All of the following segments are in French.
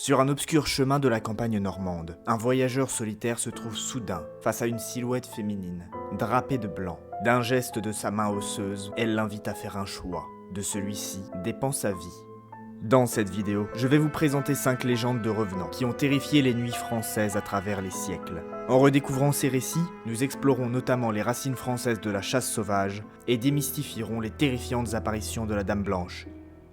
Sur un obscur chemin de la campagne normande, un voyageur solitaire se trouve soudain face à une silhouette féminine, drapée de blanc. D'un geste de sa main osseuse, elle l'invite à faire un choix. De celui-ci dépend sa vie. Dans cette vidéo, je vais vous présenter 5 légendes de revenants qui ont terrifié les nuits françaises à travers les siècles. En redécouvrant ces récits, nous explorons notamment les racines françaises de la chasse sauvage et démystifierons les terrifiantes apparitions de la Dame Blanche.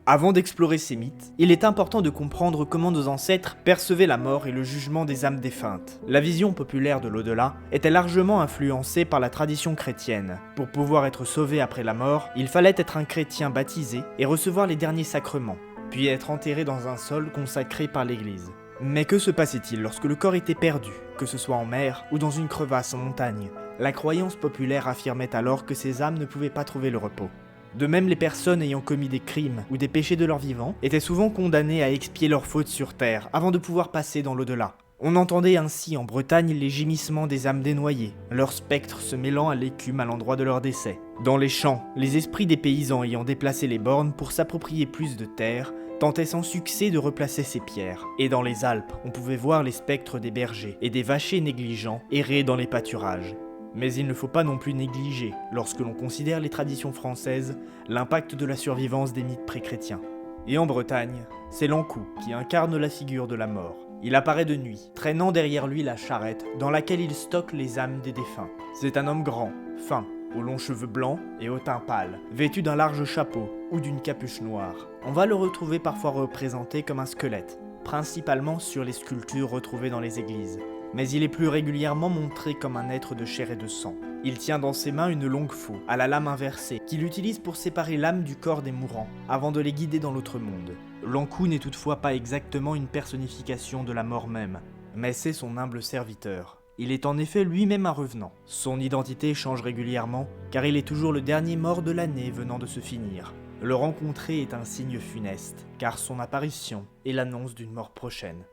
Avant d'explorer ces mythes, il est important de comprendre comment nos ancêtres percevaient la mort et le jugement des âmes défuntes. La vision populaire de l'au-delà était largement influencée par la tradition chrétienne. Pour pouvoir être sauvé après la mort, il fallait être un chrétien baptisé et recevoir les derniers sacrements, puis être enterré dans un sol consacré par l'Église. Mais que se passait-il lorsque le corps était perdu, que ce soit en mer ou dans une crevasse en montagne? La croyance populaire affirmait alors que ces âmes ne pouvaient pas trouver le repos. De même, les personnes ayant commis des crimes ou des péchés de leur vivant étaient souvent condamnées à expier leurs fautes sur terre avant de pouvoir passer dans l'au-delà. On entendait ainsi en Bretagne les gémissements des âmes dénoyées, leurs spectres se mêlant à l'écume à l'endroit de leur décès. Dans les champs, les esprits des paysans ayant déplacé les bornes pour s'approprier plus de terre tentaient sans succès de replacer ces pierres. Et dans les Alpes, on pouvait voir les spectres des bergers et des vachers négligents errer dans les pâturages. Mais il ne faut pas non plus négliger, lorsque l'on considère les traditions françaises, l'impact de la survivance des mythes pré-chrétiens. Et en Bretagne, c'est l'Ankou qui incarne la figure de la mort. Il apparaît de nuit, traînant derrière lui la charrette dans laquelle il stocke les âmes des défunts. C'est un homme grand, fin, aux longs cheveux blancs et au teint pâle, vêtu d'un large chapeau ou d'une capuche noire. On va le retrouver parfois représenté comme un squelette, principalement sur les sculptures retrouvées dans les églises. Mais il est plus régulièrement montré comme un être de chair et de sang. Il tient dans ses mains une longue faux, à la lame inversée, qu'il utilise pour séparer l'âme du corps des mourants, avant de les guider dans l'autre monde. L'Ankou n'est toutefois pas exactement une personnification de la mort même, mais c'est son humble serviteur. Il est en effet lui-même un revenant. Son identité change régulièrement, car il est toujours le dernier mort de l'année venant de se finir. Le rencontrer est un signe funeste, car son apparition est l'annonce d'une mort prochaine.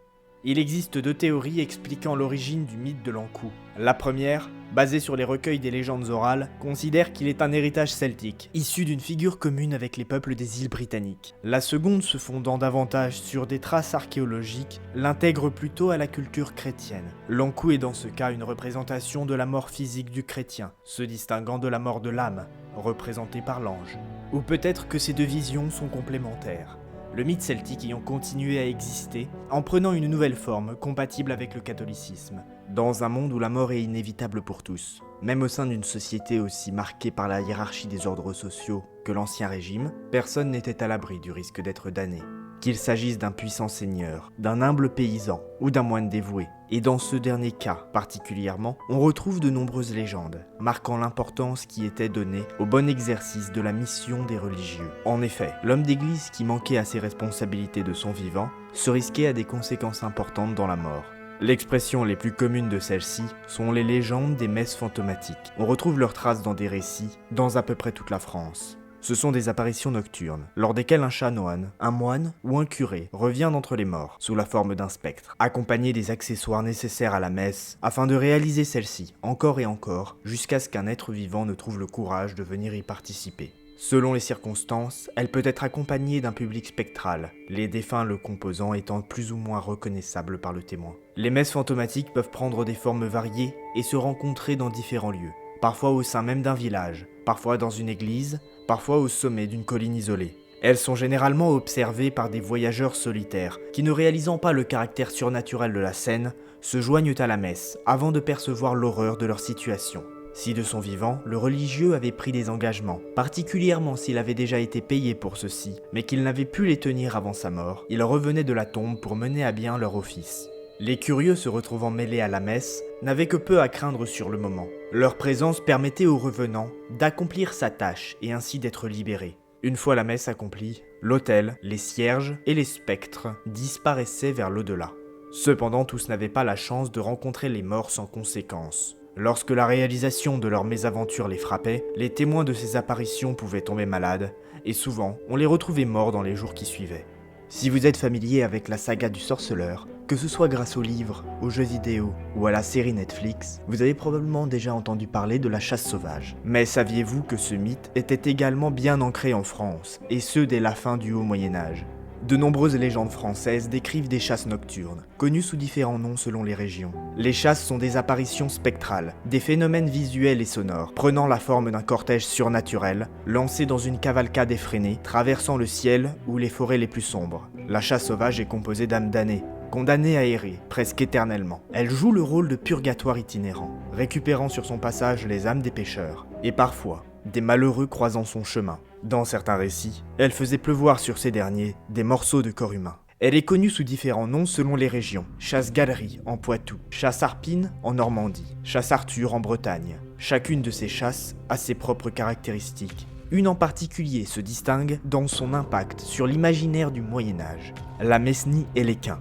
Il existe 2 théories expliquant l'origine du mythe de l'Ankou. La première, basée sur les recueils des légendes orales, considère qu'il est un héritage celtique, issu d'une figure commune avec les peuples des îles britanniques. La seconde, se fondant davantage sur des traces archéologiques, l'intègre plutôt à la culture chrétienne. L'Ankou est dans ce cas une représentation de la mort physique du chrétien, se distinguant de la mort de l'âme, représentée par l'ange. Ou peut-être que ces 2 visions sont complémentaires. Le mythe celtique ayant continué à exister en prenant une nouvelle forme compatible avec le catholicisme, dans un monde où la mort est inévitable pour tous. Même au sein d'une société aussi marquée par la hiérarchie des ordres sociaux que l'Ancien Régime, personne n'était à l'abri du risque d'être damné. Qu'il s'agisse d'un puissant seigneur, d'un humble paysan ou d'un moine dévoué. Et dans ce dernier cas particulièrement, on retrouve de nombreuses légendes, marquant l'importance qui était donnée au bon exercice de la mission des religieux. En effet, l'homme d'église qui manquait à ses responsabilités de son vivant se risquait à des conséquences importantes dans la mort. L'expression les plus communes de celles-ci sont les légendes des messes fantomatiques. On retrouve leurs traces dans des récits dans à peu près toute la France. Ce sont des apparitions nocturnes, lors desquelles un chanoine, un moine ou un curé revient d'entre les morts, sous la forme d'un spectre, accompagné des accessoires nécessaires à la messe, afin de réaliser celle-ci, encore et encore, jusqu'à ce qu'un être vivant ne trouve le courage de venir y participer. Selon les circonstances, elle peut être accompagnée d'un public spectral, les défunts le composant étant plus ou moins reconnaissables par le témoin. Les messes fantomatiques peuvent prendre des formes variées et se rencontrer dans différents lieux, parfois au sein même d'un village, parfois dans une église, parfois au sommet d'une colline isolée. Elles sont généralement observées par des voyageurs solitaires, qui ne réalisant pas le caractère surnaturel de la scène, se joignent à la messe, avant de percevoir l'horreur de leur situation. Si de son vivant, le religieux avait pris des engagements, particulièrement s'il avait déjà été payé pour ceux-ci, mais qu'il n'avait pu les tenir avant sa mort, il revenait de la tombe pour mener à bien leur office. Les curieux se retrouvant mêlés à la messe n'avaient que peu à craindre sur le moment. Leur présence permettait aux revenants d'accomplir sa tâche et ainsi d'être libérés. Une fois la messe accomplie, l'autel, les cierges et les spectres disparaissaient vers l'au-delà. Cependant, tous n'avaient pas la chance de rencontrer les morts sans conséquence. Lorsque la réalisation de leur mésaventure les frappait, les témoins de ces apparitions pouvaient tomber malades, et souvent, on les retrouvait morts dans les jours qui suivaient. Si vous êtes familier avec la saga du sorceleur, que ce soit grâce aux livres, aux jeux vidéo ou à la série Netflix, vous avez probablement déjà entendu parler de la chasse sauvage. Mais saviez-vous que ce mythe était également bien ancré en France, et ce dès la fin du Haut Moyen-Âge ? De nombreuses légendes françaises décrivent des chasses nocturnes, connues sous différents noms selon les régions. Les chasses sont des apparitions spectrales, des phénomènes visuels et sonores, prenant la forme d'un cortège surnaturel, lancé dans une cavalcade effrénée, traversant le ciel ou les forêts les plus sombres. La chasse sauvage est composée d'âmes damnées, condamnées à errer, presque éternellement. Elle joue le rôle de purgatoire itinérant, récupérant sur son passage les âmes des pécheurs, et parfois, des malheureux croisant son chemin. Dans certains récits, elle faisait pleuvoir sur ces derniers des morceaux de corps humain. Elle est connue sous différents noms selon les régions. Chasse-galerie en Poitou, chasse-arpine en Normandie, chasse-Arthur en Bretagne. Chacune de ces chasses a ses propres caractéristiques. Une en particulier se distingue dans son impact sur l'imaginaire du Moyen-Âge, la Mesnie et l'équin.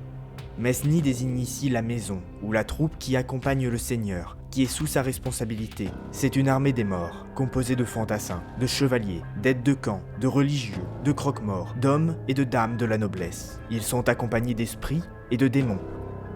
Mesnie désigne ici la maison, ou la troupe qui accompagne le seigneur, qui est sous sa responsabilité. C'est une armée des morts, composée de fantassins, de chevaliers, d'aides de camp, de religieux, de croque-morts, d'hommes et de dames de la noblesse. Ils sont accompagnés d'esprits et de démons.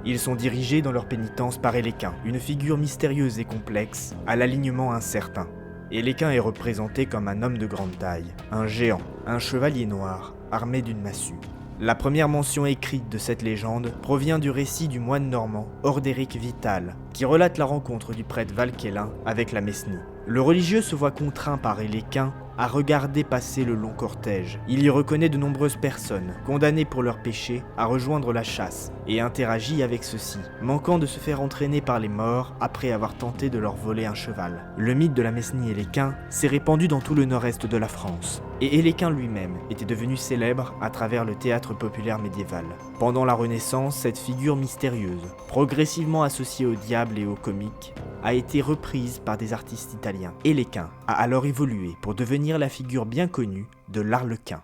Ils sont dirigés dans leur pénitence par Héléquin, une figure mystérieuse et complexe, à l'alignement incertain. Héléquin est représenté comme un homme de grande taille, un géant, un chevalier noir, armé d'une massue. La première mention écrite de cette légende provient du récit du moine normand Ordéric Vital, qui relate la rencontre du prêtre Valquélin avec la Mesnie. Le religieux se voit contraint par Héléquin à regarder passer le long cortège. Il y reconnaît de nombreuses personnes, condamnées pour leurs péchés, à rejoindre la chasse, et interagit avec ceux-ci, manquant de se faire entraîner par les morts après avoir tenté de leur voler un cheval. Le mythe de la Mesnie Héléquin s'est répandu dans tout le nord-est de la France, et Héléquin lui-même était devenu célèbre à travers le théâtre populaire médiéval. Pendant la Renaissance, cette figure mystérieuse, progressivement associée au diable et au comique, a été reprise par des artistes italiens. Héléquin a alors évolué pour devenir la figure bien connue de l'Arlequin.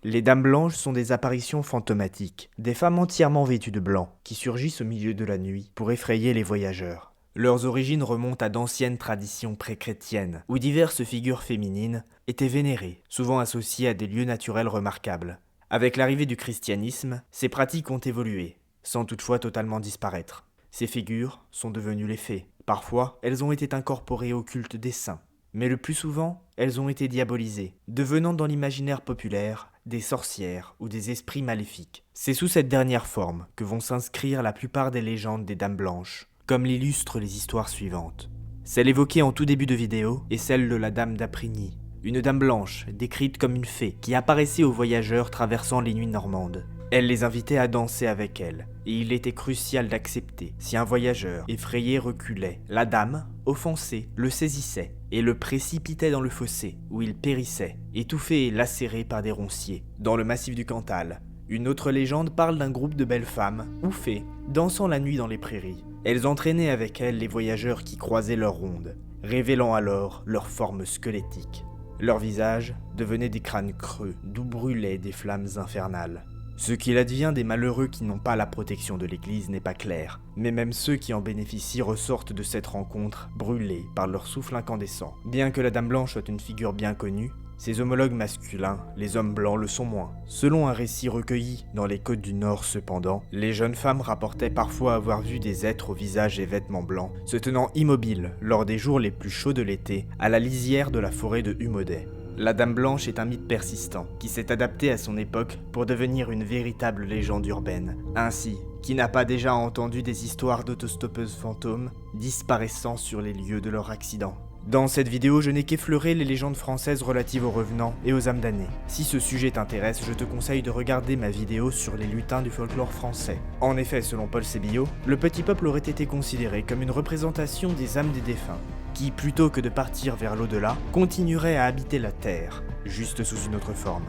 Les dames blanches sont des apparitions fantomatiques, des femmes entièrement vêtues de blanc, qui surgissent au milieu de la nuit pour effrayer les voyageurs. Leurs origines remontent à d'anciennes traditions pré-chrétiennes, où diverses figures féminines étaient vénérées, souvent associées à des lieux naturels remarquables. Avec l'arrivée du christianisme, ces pratiques ont évolué, sans toutefois totalement disparaître. Ces figures sont devenues les fées. Parfois, elles ont été incorporées au culte des saints, mais le plus souvent, elles ont été diabolisées, devenant dans l'imaginaire populaire des sorcières ou des esprits maléfiques. C'est sous cette dernière forme que vont s'inscrire la plupart des légendes des Dames Blanches, comme l'illustrent les histoires suivantes. Celle évoquée en tout début de vidéo est celle de la Dame d'Aprigny, une dame blanche décrite comme une fée qui apparaissait aux voyageurs traversant les nuits normandes. Elle les invitait à danser avec elle, et il était crucial d'accepter. Si un voyageur effrayé reculait, la dame, offensée, le saisissait et le précipitait dans le fossé, où il périssait, étouffé et lacéré par des ronciers. Dans le massif du Cantal, une autre légende parle d'un groupe de belles femmes, ou fées, dansant la nuit dans les prairies. Elles entraînaient avec elles les voyageurs qui croisaient leurs rondes, révélant alors leur forme squelettique. Leurs visages devenaient des crânes creux, d'où brûlaient des flammes infernales. Ce qu'il advient des malheureux qui n'ont pas la protection de l'Église n'est pas clair, mais même ceux qui en bénéficient ressortent de cette rencontre brûlés par leur souffle incandescent. Bien que la Dame Blanche soit une figure bien connue, ses homologues masculins, les hommes blancs, le sont moins. Selon un récit recueilli dans les côtes du Nord cependant, les jeunes femmes rapportaient parfois avoir vu des êtres au visage et vêtements blancs, se tenant immobiles lors des jours les plus chauds de l'été, à la lisière de la forêt de Humaudet. La Dame Blanche est un mythe persistant, qui s'est adapté à son époque pour devenir une véritable légende urbaine. Ainsi, qui n'a pas déjà entendu des histoires d'autostoppeuses fantômes disparaissant sur les lieux de leur accident? Dans cette vidéo, je n'ai qu'effleuré les légendes françaises relatives aux revenants et aux âmes damnées. Si ce sujet t'intéresse, je te conseille de regarder ma vidéo sur les lutins du folklore français. En effet, selon Paul Sébillot, le petit peuple aurait été considéré comme une représentation des âmes des défunts, qui, plutôt que de partir vers l'au-delà, continueraient à habiter la terre, juste sous une autre forme.